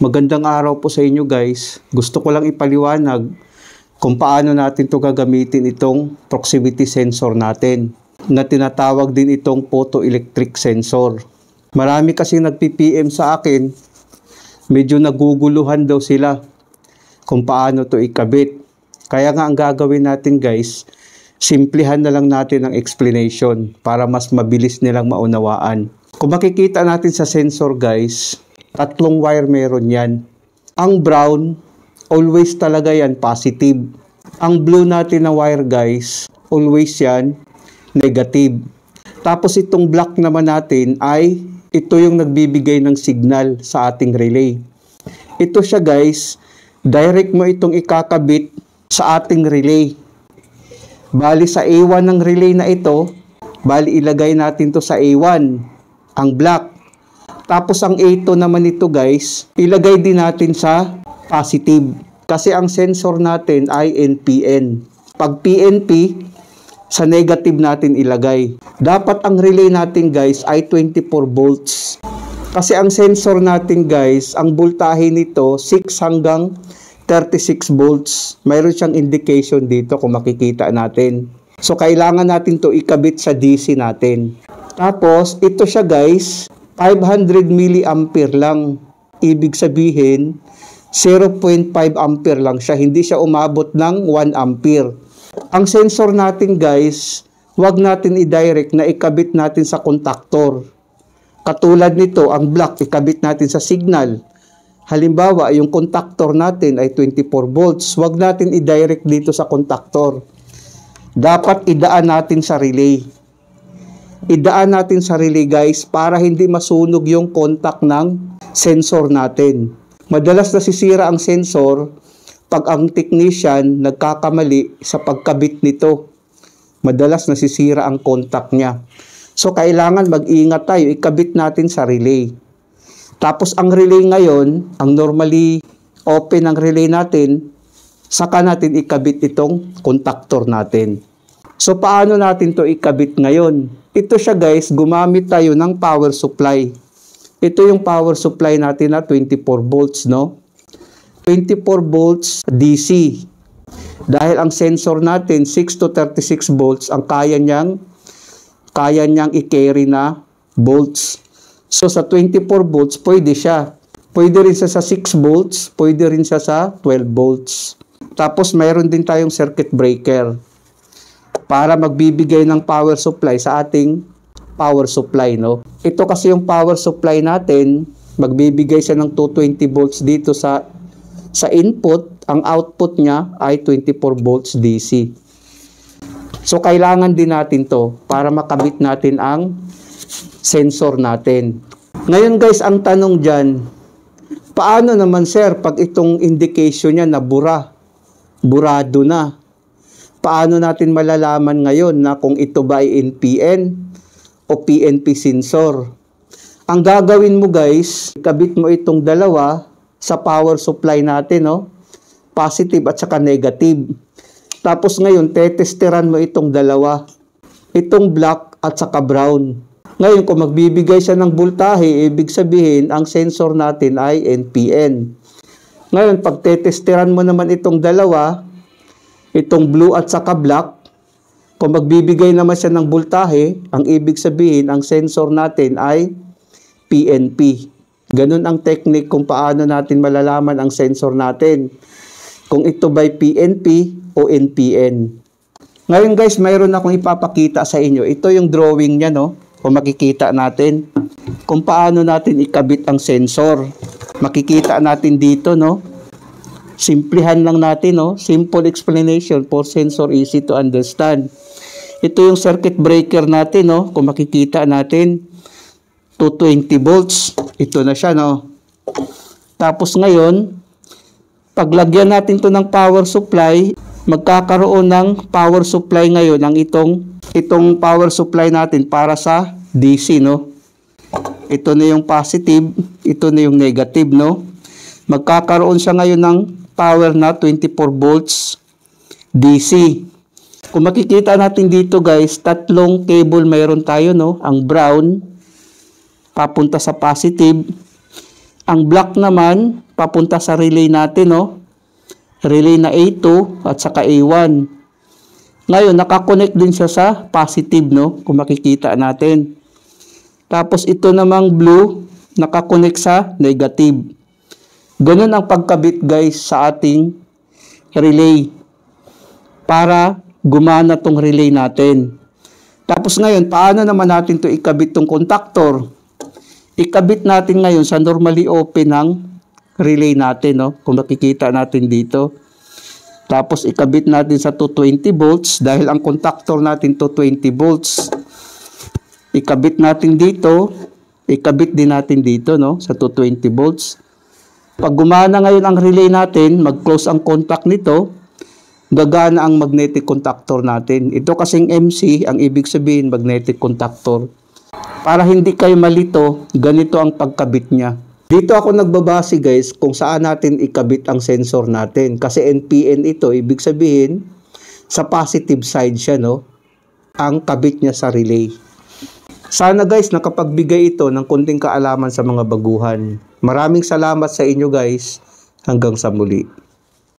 Magandang araw po sa inyo guys. Gusto ko lang ipaliwanag kung paano natin ito gagamitin itong proximity sensor natin na tinatawag din itong photoelectric sensor. Marami kasi nagpi-PM sa akin, medyo naguguluhan daw sila kung paano ito ikabit. Kaya nga ang gagawin natin guys, simplihan na lang natin ang explanation para mas mabilis nilang maunawaan. Kung makikita natin sa sensor guys, 3 wire meron yan. Ang brown, always talaga yan positive. Ang blue natin na wire guys, always yan negative. Tapos itong black naman natin ay ito yung nagbibigay ng signal sa ating relay. Ito siya guys, direct mo itong ikakabit sa ating relay. Bali sa A1 ng relay na ito, bali ilagay natin to sa A1, ang black. Tapos ang A2 naman ito guys, ilagay din natin sa positive. Kasi ang sensor natin ay NPN. Pag PNP, sa negative natin ilagay. Dapat ang relay natin guys ay 24 volts. Kasi ang sensor natin guys, ang voltahe nito 6 hanggang 36 volts. Mayroon siyang indication dito kung makikita natin. So kailangan natin to ikabit sa DC natin. Tapos ito siya guys, 500 milliampere lang. Ibig sabihin, 0.5 ampere lang siya. Hindi siya umabot ng 1 ampere. Ang sensor natin guys, wag natin i-direct na ikabit natin sa contactor. Katulad nito, ang black, ikabit natin sa signal. Halimbawa, yung contactor natin ay 24 volts. Wag natin i-direct dito sa contactor. Dapat idaan natin sa relay. Idaan natin sa relay guys para hindi masunog yung contact ng sensor natin. Madalas nasisira ang sensor pag ang technician nagkakamali sa pagkabit nito. Madalas nasisira ang contact niya. So kailangan mag-ingat tayo, ikabit natin sa relay. Tapos ang relay ngayon, ang normally open ang relay natin, saka natin ikabit itong contactor natin. So paano natin to ikabit ngayon? Ito siya guys, gumamit tayo ng power supply. Ito yung power supply natin na 24 volts, no? 24 volts DC. Dahil ang sensor natin 6 to 36 volts ang kaya niyang i-carry na volts. So sa 24 volts pwede siya. Pwede rin siya sa 6 volts, pwede rin siya sa 12 volts. Tapos mayroon din tayong circuit breaker para magbibigay ng power supply sa ating power supply, no? Ito kasi yung power supply natin, magbibigay siya ng 220 volts dito sa input, ang output niya ay 24 volts DC. So kailangan din natin to para makabit natin ang sensor natin. Ngayon guys, ang tanong diyan, paano naman sir pag itong indication niya na burado na? Paano natin malalaman ngayon na kung ito ba ay NPN o PNP sensor? Ang gagawin mo guys, ikabit mo itong dalawa sa power supply natin, no? Positive at saka negative. Tapos ngayon, tetesteran mo itong dalawa. Itong black at saka brown. Ngayon, kung magbibigay siya ng voltahe, ibig sabihin, ang sensor natin ay NPN. Ngayon, pag tetesteran mo naman itong dalawa, itong blue at saka black, kung magbibigay naman siya ng voltahe, ang ibig sabihin, ang sensor natin ay PNP. Ganun ang technique kung paano natin malalaman ang sensor natin. Kung ito by PNP o NPN. Ngayon guys, mayroon akong ipapakita sa inyo. Ito yung drawing niya, no? Kung makikita natin. Kung paano natin ikabit ang sensor. Makikita natin dito, no? Simplihan lang natin, no? Simple explanation for sensor, easy to understand. Ito yung circuit breaker natin, no? Kung makikita natin, 220 volts. Ito na siya, no? Tapos ngayon, paglagyan natin to ng power supply, magkakaroon ng power supply ngayon ang itong power supply natin para sa DC, no? Ito na yung positive, ito na yung negative, no? Magkakaroon siya ngayon ng power na 24 volts DC. Kung makikita natin dito guys, 3 cable mayroon tayo, no? Ang brown, papunta sa positive. Ang black naman, papunta sa relay natin, no? Relay na A2 at saka A1. Ngayon, nakakonect din siya sa positive, no? Kung makikita natin. Tapos ito namang blue, nakakonect sa negative. Ganun ang pagkabit guys sa ating relay para gumana tong relay natin. Tapos ngayon, paano naman natin to ikabit tong contactor? Ikabit natin ngayon sa normally open ng relay natin, no? Kung makikita natin dito. Tapos ikabit natin sa 220 volts dahil ang contactor natin 220 volts. Ikabit natin dito, ikabit din natin dito, no, sa 220 volts. Pag gumana ngayon ang relay natin, mag-close ang contact nito, gagana ang magnetic contactor natin. Ito kasing MC, ang ibig sabihin magnetic contactor. Para hindi kayo malito, ganito ang pagkabit niya. Dito ako nagbabase guys kung saan natin ikabit ang sensor natin. Kasi NPN ito, ibig sabihin, sa positive side siya, no? Ang kabit niya sa relay. Sana guys, nakapagbigay ito ng konting kaalaman sa mga baguhan. Maraming salamat sa inyo guys. Hanggang sa muli.